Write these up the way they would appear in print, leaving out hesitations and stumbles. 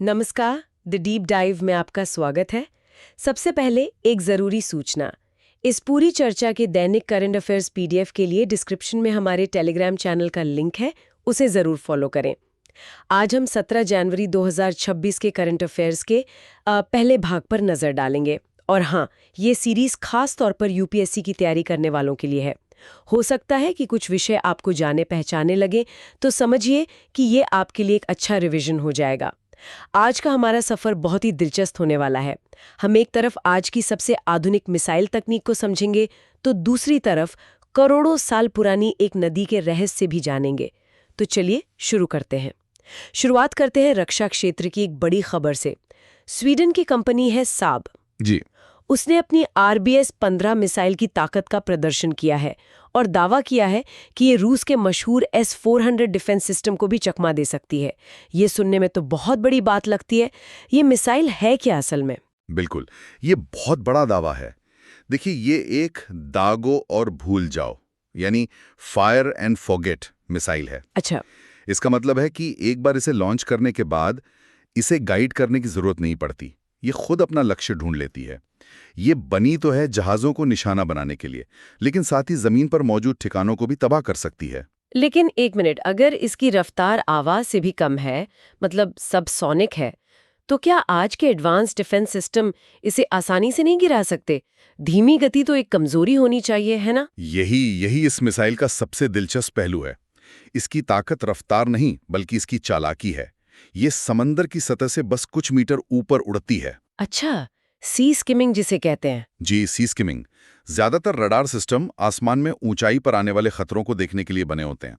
नमस्कार, the deep dive में आपका स्वागत है। सबसे पहले एक ज़रूरी सूचना। इस पूरी चर्चा के दैनिक करंट अफेयर्स पीडीएफ के लिए डिस्क्रिप्शन में हमारे टेलीग्राम चैनल का लिंक है, उसे ज़रूर फॉलो करें। आज हम 17 जनवरी 2026 के करंट अफेयर्स के पहले भाग पर नज़र डालेंगे। और हाँ, ये सीरीज़ खास तौर पर यूपीएससी की तैयारी करने वालों के लिए है। हो सकता है कि कुछ विषय आपको जाने पहचाने लगे, तो समझिए कि ये आपके लिए एक अच्छा रिवीजन हो जाएगा। आज का हमारा सफर बहुत ही दिलचस्प होने वाला है। हम एक तरफ आज की सबसे आधुनिक मिसाइल तकनीक को समझेंगे, तो दूसरी तरफ करोड़ों साल पुरानी एक नदी के रहस्य भी जानेंगे। तो चलिए शुरू करते हैं। शुरुआत करते हैं रक्षा क्षेत्र की एक बड़ी खबर से। स्वीडन की कंपनी है साब जी। उसने अपनी RBS-15 मिसाइल की ताकत का प्रदर्शन किया है और दावा किया है कि ये रूस के मशहूर S-400 डिफेंस सिस्टम को भी चकमा दे सकती है। ये सुनने में तो बहुत बड़ी बात लगती है। ये मिसाइल है क्या असल में? बिल्कुल, ये बहुत बड़ा दावा है। देखिए, ये एक दागो और भूल जाओ यानी फायर एंड फॉरगेट मिसाइल है। अच्छा। इसका मतलब है कि एक बार इसे लॉन्च करने के बाद इसे गाइड करने की जरूरत नहीं पड़ती। ये खुद अपना लक्ष्य ढूंढ लेती है। ये बनी तो है जहाजों को निशाना बनाने के लिए, लेकिन साथ ही जमीन पर मौजूद ठिकानों को भी तबाह कर सकती है। लेकिन एक मिनट, अगर इसकी रफ्तार आवाज से भी कम है, मतलब सबसोनिक है, तो क्या आज के एडवांस डिफेंस सिस्टम इसे आसानी से नहीं गिरा सकते? धीमी गति तो एक कमजोरी होनी चाहिए, है ना? यही इस मिसाइल का सबसे दिलचस्प पहलू है। इसकी ताकत रफ्तार नहीं, बल्कि इसकी चालाकी है। ये समंदर की सतह से बस कुछ मीटर ऊपर उड़ती है। अच्छा, सी स्किमिंग जिसे कहते हैं। जी, सी स्किमिंग। ज्यादातर रडार सिस्टम आसमान में ऊंचाई पर आने वाले खतरों को देखने के लिए बने होते हैं।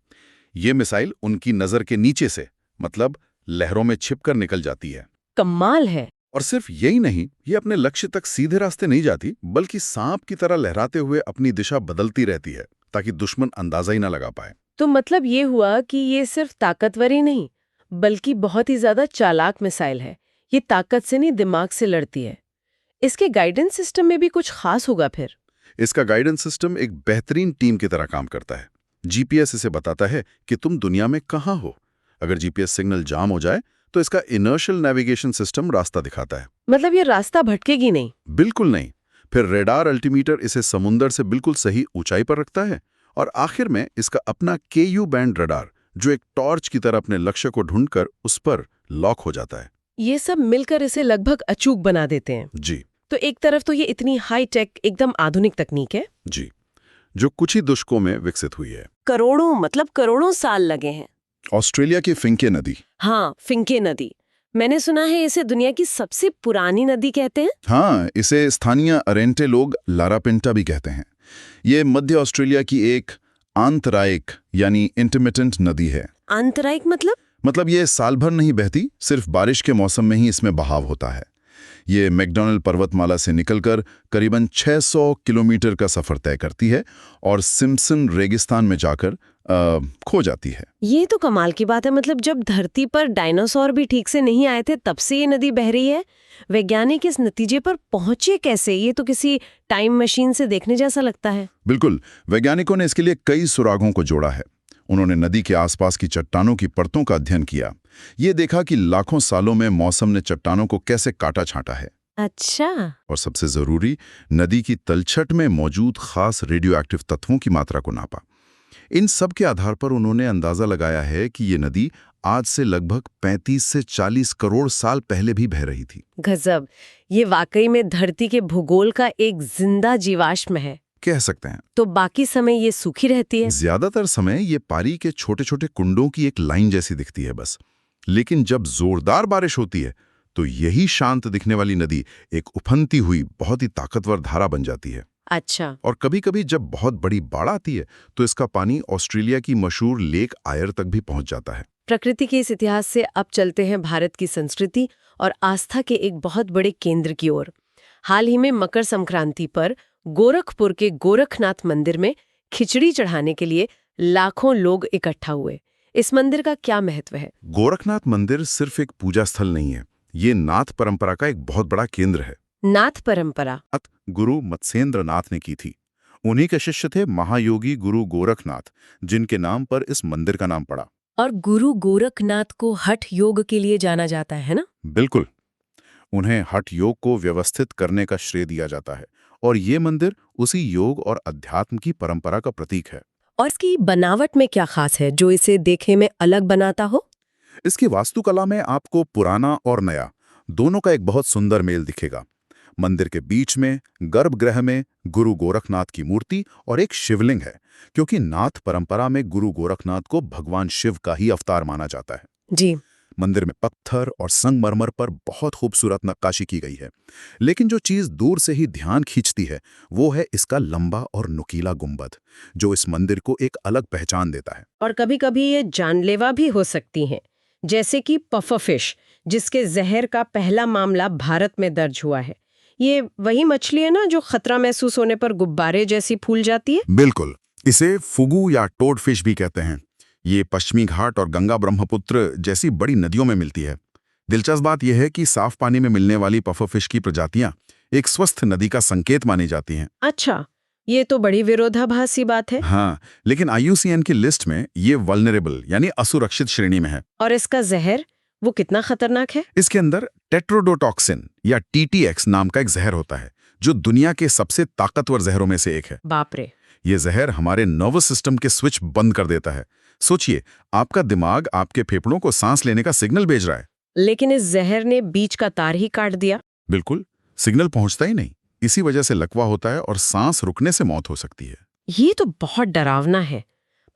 ये मिसाइल उनकी नजर के नीचे से, मतलब लहरों में छिपकर निकल जाती है। कमाल है। और सिर्फ यही नहीं, ये अपने लक्ष्य तक सीधे रास्ते नहीं जाती, बल्कि सांप की तरह लहराते हुए अपनी दिशा बदलती रहती है, ताकि दुश्मन अंदाजा ही ना लगा पाए। तो मतलब ये हुआ कि ये सिर्फ ताकतवर ही नहीं, बल्कि बहुत ही ज्यादा चालाक मिसाइल है। ये ताकत से नहीं, दिमाग से लड़ती है। इसके गाइडेंस सिस्टम में भी कुछ खास होगा फिर? इसका गाइडेंस सिस्टम एक बेहतरीन टीम की तरह काम करता है। जीपीएस इसे बताता है कि तुम दुनिया में कहाँ हो। अगर जीपीएस सिग्नल जाम हो जाए, तो इसका इनर्शियल नेविगेशन सिस्टम रास्ता दिखाता है। मतलब ये रास्ता भटकेगी नहीं? बिल्कुल नहीं। फिर रेडार अल्टीमीटर इसे समुंदर से बिल्कुल सही ऊंचाई पर रखता है। और आखिर में इसका अपना KU बैंड रडार, जो एक टॉर्च की तरह अपने लक्ष्य को ढूंढकर उस पर लॉक हो जाता है। ये सब मिलकर इसे लगभग अचूक बना देते हैं। जी। तो एक तरफ तो ये इतनी हाई टेक, एकदम आधुनिक तकनीक है जी, जो कुछ ही दशकों में विकसित हुई है। करोड़ों साल लगे हैं। ऑस्ट्रेलिया की फिंके नदी। हाँ, फिंके नदी। मैंने सुना है इसे दुनिया की सबसे पुरानी नदी कहते हैं। हाँ, इसे स्थानीय अरेंटे लोग लारापिंटा भी कहते हैं। ये मध्य ऑस्ट्रेलिया की एक आंतरायिक यानी इंटरमिटेंट नदी है। आंतरायिक मतलब? ये साल भर नहीं बहती, सिर्फ बारिश के मौसम में ही इसमें बहाव होता है। ये मैकडॉनल्ड पर्वतमाला से निकलकर करीबन 600 किलोमीटर का सफर तय करती है और सिम्पसन रेगिस्तान में जाकर खो जाती है। ये तो कमाल की बात है। मतलब जब धरती पर डायनासोर भी ठीक से नहीं आए थे, तब से ये नदी बह रही है। वैज्ञानिक इस नतीजे पर पहुंचे कैसे? ये तो किसी टाइम मशीन से देखने जैसा लगता है। बिल्कुल, वैज्ञानिकों ने इसके लिए कई सुरागों को जोड़ा है। उन्होंने नदी के आसपास की चट्टानों की परतों का अध्ययन किया। ये देखा कि लाखों सालों में मौसम ने चट्टानों को कैसे काटा छांटा है। अच्छा। और सबसे जरूरी, नदी की तलछट में मौजूद खास रेडियो एक्टिव तत्वों की मात्रा को नापा। इन सब के आधार पर उन्होंने अंदाजा लगाया है कि ये नदी आज से लगभग 35 से 40 करोड़ साल पहले भी बह रही थी। गजब। ये वाकई में धरती के भूगोल का एक जिंदा जीवाश्म है, कह सकते हैं। तो बाकी समय ये सूखी रहती है? ज्यादातर समय ये पारी के छोटे छोटे कुंडों की एक लाइन जैसी दिखती है बस। लेकिन जब जोरदार बारिश होती है, तो यही शांत दिखने वाली नदी एक उफनती हुई बहुत ही ताकतवर धारा बन जाती है। अच्छा। और कभी-कभी जब बहुत बड़ी बाढ़ आती है, तो इसका पानी ऑस्ट्रेलिया की मशहूर लेक आयर तक भी पहुंच जाता है। प्रकृति के इस इतिहास से अब चलते हैं भारत की संस्कृति और आस्था के एक बहुत बड़े केंद्र की ओर। हाल ही में मकर संक्रांति पर गोरखपुर के गोरखनाथ मंदिर में खिचड़ी चढ़ाने के लिए लाखों लोग इकट्ठा हुए। इस मंदिर का क्या महत्व है? गोरखनाथ मंदिर सिर्फ एक पूजा स्थल नहीं है, ये नाथ परंपरा का एक बहुत बड़ा केंद्र है। नाथ परंपरा गुरु मत्स्येंद्र नाथ ने की थी। उन्हीं के शिष्य थे महायोगी गुरु गोरखनाथ, जिनके नाम पर इस मंदिर का नाम पड़ा। और गुरु गोरखनाथ को हठ योग के लिए जाना जाता है ना? बिल्कुल। उन्हें हठ योग को व्यवस्थित करने का श्रेय दिया जाता है और ये मंदिर उसी योग और अध्यात्म की परंपरा का प्रतीक है। और इसकी बनावट में क्या खास है जो इसे देखने में अलग बनाता हो? इसकी वास्तुकला में आपको पुराना और नया दोनों का एक बहुत सुंदर मेल दिखेगा। मंदिर के बीच में गर्भगृह में गुरु गोरखनाथ की मूर्ति और एक शिवलिंग है, क्योंकि नाथ परंपरा में गुरु गोरखनाथ को भगवान शिव का ही अवतार माना जाता है। जी। मंदिर में पत्थर और संगमरमर पर बहुत खूबसूरत नक्काशी की गई है, लेकिन जो चीज दूर से ही ध्यान खींचती है वो है इसका लंबा और नुकीला गुंबद, जो इस मंदिर को एक अलग पहचान देता है। और कभी-कभी ये जानलेवा भी हो सकती हैं, जैसे कि पफरफिश, जिसके जहर का पहला मामला भारत में दर्ज हुआ है। ये वही मछली है ना जो खतरा महसूस होने पर गुब्बारे जैसी फूल जाती है? बिल्कुल, इसे फुगू या टोड फिश भी कहते हैं। ये पश्चिमी घाट और गंगा ब्रह्मपुत्र जैसी बड़ी नदियों में मिलती है। दिलचस्प बात यह है कि साफ पानी में मिलने वाली पफरफिश की प्रजातियां एक स्वस्थ नदी का संकेत मानी जाती हैं। अच्छा, ये तो बड़ी विरोधाभासी बात है। हाँ, लेकिन IUCN की लिस्ट में ये वल्नरेबल यानी असुरक्षित श्रेणी में है। और इसका जहर वो कितना खतरनाक है? इसके अंदर टेट्रोडोटॉक्सिन या TTX नाम का एक जहर होता है, जो दुनिया के सबसे ताकतवर जहरों में से एक है। बाप रे। ये जहर हमारे नर्वस सिस्टम के स्विच बंद कर देता है। सोचिए, आपका दिमाग आपके फेफड़ों को सांस लेने का सिग्नल भेज रहा है, लेकिन इस जहर ने बीच का तार ही काट दिया। बिल्कुल, सिग्नल पहुंचता ही नहीं। इसी वजह से लकवा होता है और सांस रुकने से मौत हो सकती है। ये तो बहुत डरावना है।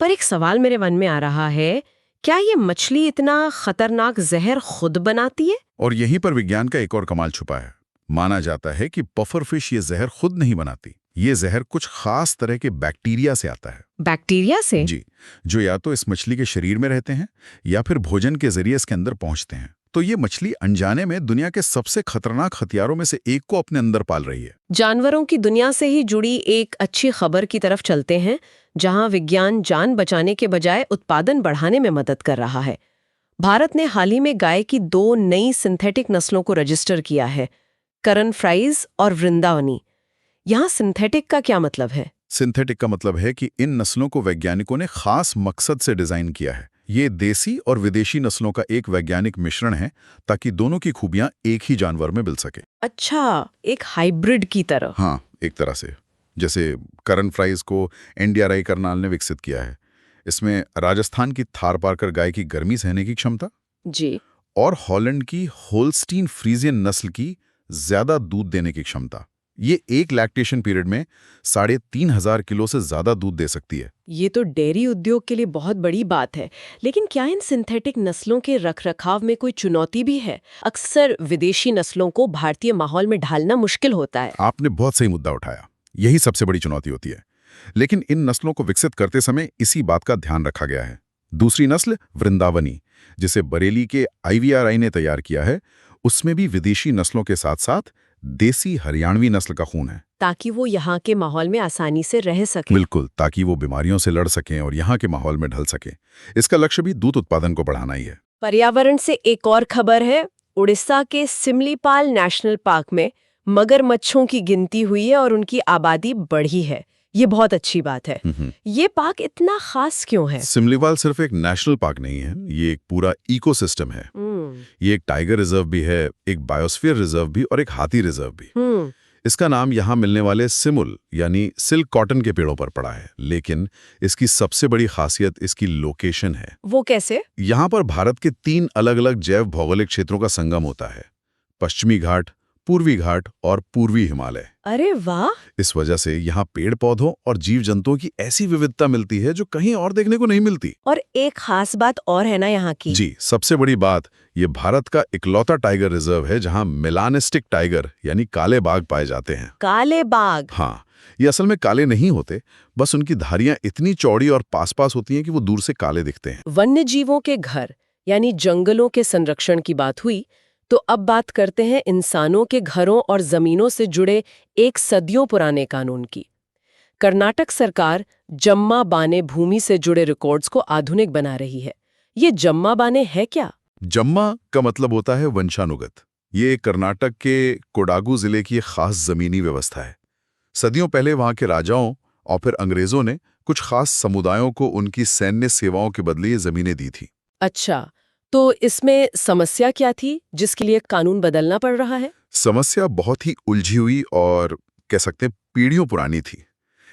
पर एक सवाल मेरे मन में आ रहा है, क्या ये मछली इतना खतरनाक जहर खुद बनाती है? और यहीं पर विज्ञान का एक और कमाल छुपा है। माना जाता है कि पफरफिश ये जहर खुद नहीं बनाती। ये जहर कुछ खास तरह के बैक्टीरिया से आता है। बैक्टीरिया से? जी, जो या तो इस मछली के शरीर में रहते हैं या फिर भोजन के जरिए इसके अंदर पहुंचते हैं। तो ये मछली अनजाने में दुनिया के सबसे खतरनाक हथियारों में से एक को अपने अंदर पाल रही है। जानवरों की दुनिया से ही जुड़ी एक अच्छी खबर की तरफ चलते हैं, जहां विज्ञान जान बचाने के बजाय उत्पादन बढ़ाने में मदद कर रहा है। भारत ने हाल ही में गाय की 2 नई सिंथेटिक नस्लों को रजिस्टर किया है, करण फ्राइज और वृंदावनी। यहाँ सिंथेटिक का क्या मतलब है? सिंथेटिक का मतलब है कि इन नस्लों को वैज्ञानिकों ने खास मकसद से डिजाइन किया है। ये देसी और विदेशी नस्लों का एक वैज्ञानिक मिश्रण है, ताकि दोनों की खूबियां एक ही जानवर में मिल सके। अच्छा, एक हाइब्रिड की तरह। हाँ, एक तरह से। जैसे करण फ्राइज को NDRI करनाल ने विकसित किया है। इसमें राजस्थान की थारपारकर गाय की गर्मी सहने की क्षमता जी। और हॉलैंड की होल्स्टीन फ्रीजियन नस्ल की ज्यादा दूध देने की क्षमता। ये एक लैक्टेशन पीरियड में 3500 किलो से ज्यादा दूध दे सकती है। ये तो डेयरी उद्योग के लिए बहुत बड़ी बात है। लेकिन क्या इन सिंथेटिक नस्लों के रखरखाव में कोई चुनौती भी है? अक्सर विदेशी नस्लों को भारतीय माहौल में ढालना मुश्किल होता है। आपने बहुत सही मुद्दा उठाया। यही सबसे बड़ी चुनौती होती है। लेकिन इन नस्लों को विकसित करते समय इसी बात का ध्यान रखा गया है। दूसरी नस्ल वृंदावनी, जिसे बरेली के IVRI ने तैयार किया है, उसमें भी विदेशी नस्लों के साथ साथ देसी हरियाणवी नस्ल का खून है, ताकि वो यहाँ के माहौल में आसानी से रह सके। बिल्कुल, ताकि वो बीमारियों से लड़ सकें और यहाँ के माहौल में ढल सकें। इसका लक्ष्य भी दूध उत्पादन को बढ़ाना ही है। पर्यावरण से एक और खबर है। उड़ीसा के सिमलीपाल नेशनल पार्क में मगरमच्छों की गिनती हुई है और उनकी आबादी बढ़ी है। ये बहुत अच्छी बात है। ये पार्क इतना खास क्यों है? सिमलीपाल सिर्फ एक नेशनल पार्क नहीं है, ये एक पूरा इकोसिस्टम है। ये एक टाइगर रिजर्व भी है, एक बायोस्फीयर रिजर्व भी और एक हाथी रिजर्व भी। इसका नाम यहाँ मिलने वाले सिमुल यानी सिल्क कॉटन के पेड़ों पर पड़ा है, लेकिन इसकी सबसे बड़ी खासियत इसकी लोकेशन है। वो कैसे? यहाँ पर भारत के 3 अलग-अलग जैव भौगोलिक क्षेत्रों का संगम होता है, पश्चिमी घाट, पूर्वी घाट और पूर्वी हिमालय। अरे वाह! इस वजह से यहाँ पेड़ पौधों और जीव जंतुओं की ऐसी विविधता मिलती है जो कहीं और देखने को नहीं मिलती। और एक खास बात और है ना यहाँ की। जी, सबसे बड़ी बात, ये भारत का इकलौता टाइगर रिजर्व है जहाँ मेलानिस्टिक टाइगर यानी काले बाघ पाए जाते हैं। काले बाघ? हाँ, ये असल में काले नहीं होते, बस उनकी धारियां इतनी चौड़ी और पास-पास होती हैं कि वो दूर से काले दिखते हैं। वन्य जीवों के घर यानी जंगलों के संरक्षण की बात हुई, तो अब बात करते हैं इंसानों के घरों और जमीनों से जुड़े एक सदियों पुराने कानून की। कर्नाटक सरकार जम्मा बाने भूमि से जुड़े रिकॉर्ड्स को आधुनिक बना रही है। ये जम्मा बाने है क्या? जम्मा का मतलब होता है वंशानुगत। ये कर्नाटक के कोडागु जिले की एक खास जमीनी व्यवस्था है। सदियों पहले वहां के राजाओं और फिर अंग्रेजों ने कुछ खास समुदायों को उनकी सैन्य सेवाओं के बदले ये जमीनें दी थी। अच्छा, तो इसमें समस्या क्या थी जिसके लिए कानून बदलना पड़ रहा है? समस्या बहुत ही उलझी हुई और कह सकते हैं पीढ़ियों पुरानी थी।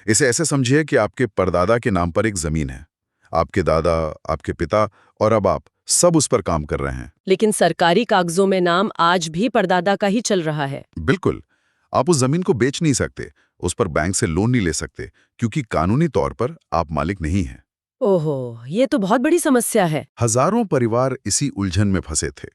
इसे ऐसे समझिए कि आपके परदादा के नाम पर एक जमीन है, आपके दादा, आपके पिता और अब आप सब उस पर काम कर रहे हैं। लेकिन सरकारी कागजों में नाम आज भी परदादा का ही चल रहा है। बिल्कुल, आप उस जमीन को बेच नहीं सकते, उस पर बैंक से लोन नहीं ले सकते, क्योंकि कानूनी तौर पर आप मालिक नहीं हैं। ओहो, ये तो बहुत बड़ी समस्या है। हजारों परिवार इसी उलझन में फंसे थे।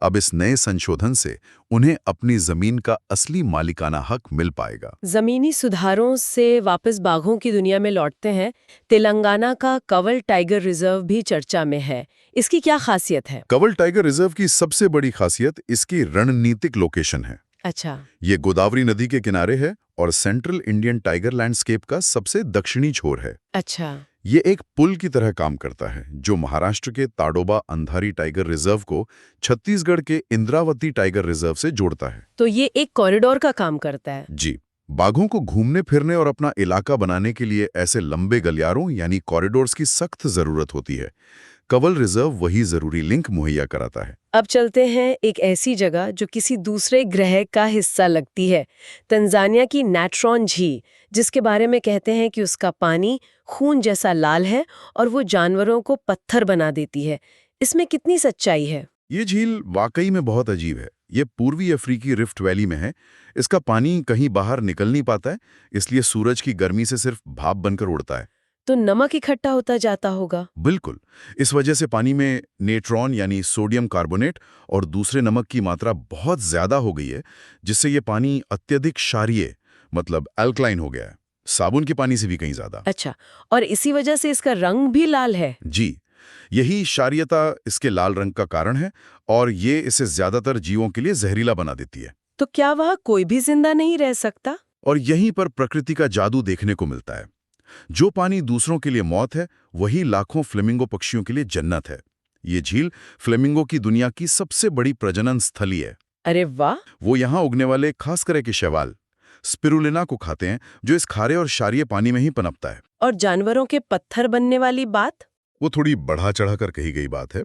अब इस नए संशोधन से उन्हें अपनी जमीन का असली मालिकाना हक मिल पाएगा। जमीनी सुधारों से वापस बाघों की दुनिया में लौटते हैं। तेलंगाना का कंवल टाइगर रिजर्व भी चर्चा में है। इसकी क्या खासियत है? कंवल टाइगर रिजर्व की सबसे बड़ी खासियत इसकी रणनीतिक लोकेशन है। अच्छा, ये गोदावरी नदी के किनारे है और सेंट्रल इंडियन टाइगर लैंडस्केप का सबसे दक्षिणी छोर है। अच्छा, ये एक पुल की तरह काम करता है जो महाराष्ट्र के ताडोबा अंधारी टाइगर रिजर्व को छत्तीसगढ़ के इंद्रावती टाइगर रिजर्व से जोड़ता है। तो ये एक कॉरिडोर का काम करता है। जी, बाघों को घूमने फिरने और अपना इलाका बनाने के लिए ऐसे लंबे गलियारों यानी कॉरिडोर्स की सख्त जरूरत होती है। कंवल रिजर्व वही जरूरी लिंक मुहैया कराता है। अब चलते हैं एक ऐसी जगह जो किसी दूसरे ग्रह का हिस्सा लगती है, तंजानिया की नेट्रॉन झील, जिसके बारे में कहते हैं कि उसका पानी खून जैसा लाल है और वो जानवरों को पत्थर बना देती है। इसमें कितनी सच्चाई है? ये झील वाकई में बहुत अजीब है। ये पूर्वी अफ्रीकी रिफ्ट वैली में है। इसका पानी कहीं बाहर निकल नहीं पाता है, इसलिए सूरज की गर्मी से सिर्फ भाप बनकर उड़ता है। तो नमक इकट्ठा होता जाता होगा। बिल्कुल, इस वजह से पानी में नेट्रॉन यानी सोडियम कार्बोनेट और दूसरे नमक की मात्रा बहुत ज्यादा हो गई है, जिससे ये पानी अत्यधिक क्षारीय मतलब अल्कलाइन हो गया है, साबुन के पानी से भी कहीं ज्यादा। अच्छा, और इसी वजह से इसका रंग भी लाल है। जी, यही क्षारीयता इसके लाल रंग का कारण है और ये इसे ज्यादातर जीवों के लिए जहरीला बना देती है। तो क्या वहाँ कोई भी जिंदा नहीं रह सकता? और यहीं पर प्रकृति का जादू देखने को मिलता है। जो पानी दूसरों के लिए मौत है, वही लाखों फ्लेमिंगो पक्षियों के लिए जन्नत है। ये झील फ्लेमिंगो की दुनिया की सबसे बड़ी प्रजनन स्थली है। अरे वाह! वो यहाँ उगने वाले खास तरह के शैवाल स्पिरुलिना को खाते हैं, जो इस खारे और क्षारीय पानी में ही पनपता है। और जानवरों के पत्थर बनने वाली बात? वो थोड़ी बढ़ा चढ़ाकर कही गई बात है।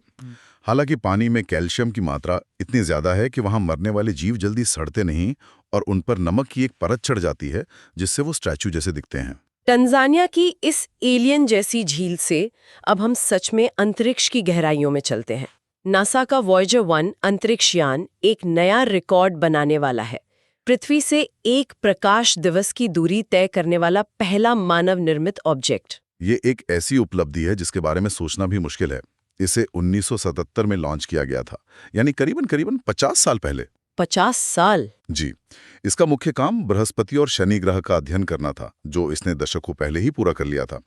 हालांकि पानी में कैल्शियम की मात्रा इतनी ज्यादा है कि वहां मरने वाले जीव जल्दी सड़ते नहीं और उन पर नमक की एक परत चढ़ जाती है, जिससे वो स्टैचू जैसे दिखते हैं। तंजानिया की इस एलियन जैसी झील से अब हम सच में अंतरिक्ष की गहराइयों में चलते हैं। नासा का वॉयेजर 1 अंतरिक्ष यान एक नया रिकॉर्ड बनाने वाला है। पृथ्वी से एक प्रकाश दिवस की दूरी तय करने वाला पहला मानव निर्मित ऑब्जेक्ट। ये एक ऐसी उपलब्धि है जिसके बारे में सोचना भी मुश्किल है। इसे 1977 में लॉन्च किया गया था, यानी करीबन 50 साल पहले। 50 साल? जी, इसका मुख्य काम बृहस्पति और शनि ग्रह का अध्ययन करना था, जो इसने दशकों पहले ही पूरा कर लिया था।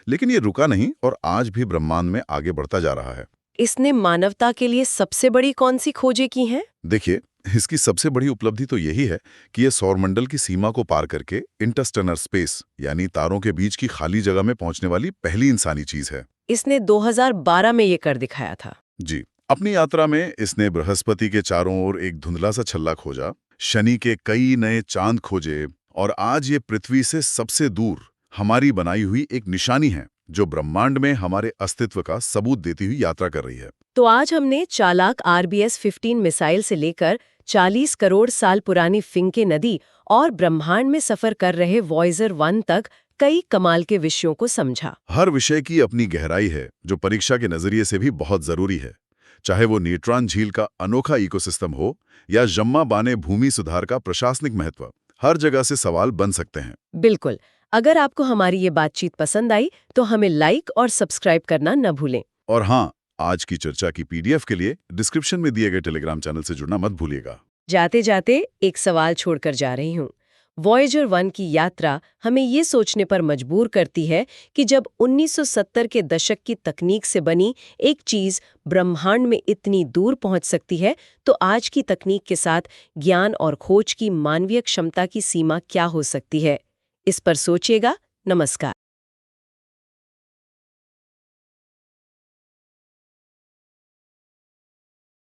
लेकिन ये रुका नहीं और आज भी ब्रह्मांड में आगे बढ़ता जा रहा है। इसने मानवता के लिए सबसे बड़ी कौन सी खोजें की हैं? देखिए, इसकी सबसे बड़ी उपलब्धि तो यही है कि ये सौरमंडल की सीमा को पार करके इंटरस्टेलर स्पेस यानी तारों के बीच की खाली जगह में पहुंचने वाली पहली इंसानी चीज है। इसने 2012 में ये कर दिखाया था। जी, अपनी यात्रा में इसने बृहस्पति के चारों ओर एक धुंधला सा छल्ला खोजा, शनि के कई नए चांद खोजे और आज ये पृथ्वी से सबसे दूर हमारी बनाई हुई एक निशानी है, जो ब्रह्मांड में हमारे अस्तित्व का सबूत देती हुई यात्रा कर रही है। तो आज हमने चालाक RBS-15 मिसाइल से लेकर 40 करोड़ साल पुरानी फिंके नदी और ब्रह्मांड में सफर कर रहे वॉयेजर 1 तक कई कमाल के विषयों को समझा। हर विषय की अपनी गहराई है, जो परीक्षा के नजरिए से भी बहुत जरूरी है। चाहे वो नेट्रॉन झील का अनोखा इकोसिस्टम हो या जम्मा बाने भूमि सुधार का प्रशासनिक महत्व, हर जगह से सवाल बन सकते हैं। बिल्कुल। अगर आपको हमारी ये बातचीत पसंद आई तो हमें लाइक और सब्सक्राइब करना न भूलें। और हाँ, आज की चर्चा की PDF के लिए डिस्क्रिप्शन में दिए गए टेलीग्राम चैनल से जुड़ना मत भूलिएगा। जाते जाते एक सवाल छोड़कर जा रही हूँ। वॉयेजर 1 की यात्रा हमें ये सोचने पर मजबूर करती है कि जब 1970 के दशक की तकनीक से बनी एक चीज ब्रह्मांड में इतनी दूर पहुंच सकती है, तो आज की तकनीक के साथ ज्ञान और खोज की मानवीय क्षमता की सीमा क्या हो सकती है? इस पर सोचिएगा। नमस्कार।